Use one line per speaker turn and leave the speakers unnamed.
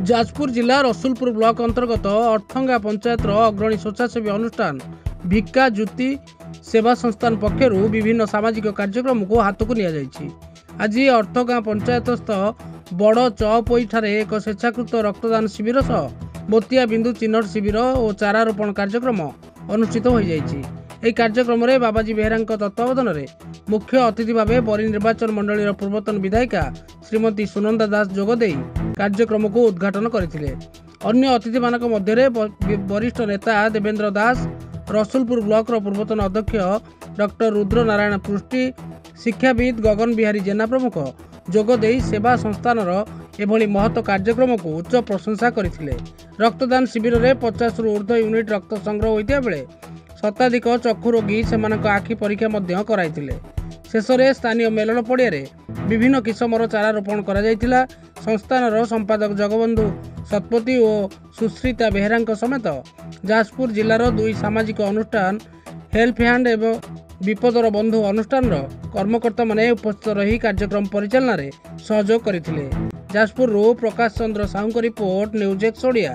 जाजपुर जिला रसुलपुर ब्लॉक अंतर्गत अर्थंगा पंचायत अग्रणी स्वेच्छासेवी अनुष्ठान भिक्का ज्योति सेवा संस्थान पक्षर विभिन्न सामाजिक कार्यक्रम को हाथ को नि आज अर्थगाँ पंचायतस्थ बड़ चौपोई एक स्वेच्छाकृत रक्तदान शिविर सह मोतिया बिंदु चिन्हट शिविर और चारा रोपण कार्यक्रम अनुष्ठित हो जाए। कार्यक्रम में बाबाजी बेहेरा तत्वावधान में मुख्य अतिथि भाव परिनिर्वाचन मंडल पूर्वतन विधायिका श्रीमती सुनंदा दास जोगदे कार्यक्रम को उद्घाटन करथिले। अन्य अतिथि मानक मध्य वरिष्ठ नेता देवेंद्र दास, रसुलपुर ब्लॉक पूर्वतन अध्यक्ष डॉक्टर रुद्र नारायण पृष्टि, शिक्षाविद गगन बिहारी जेना प्रमुख जोगदे सेवा संस्थान एभली महत्व कार्यक्रम को उच्च प्रशंसा करथिले। रक्तदान शिविर में 50 रु ऊर्ध्व यूनिट रक्त संग्रह होता बेले शताधिक चक्षु रोगी सेमानक आखि परीक्षा मध्य कराइथिले। शेष में स्थानीय मेलन पड़िया विभिन्न किसमर चारा रोपण करा जायतिला। संस्थान संपादक जगबंधु शतपथी और सुश्रिता बेहेरा समेत जाजपुर जिलार 2 सामाजिक अनुष्ठान हेल्प हैंड एवं विपदर बंधु अनुष्ठान कर्मकर्ता माने उपस्थित रही कार्यक्रम परिचालन में सहयोग करथिले। Jajpur Prakash Chandra Sahu report news X Odia.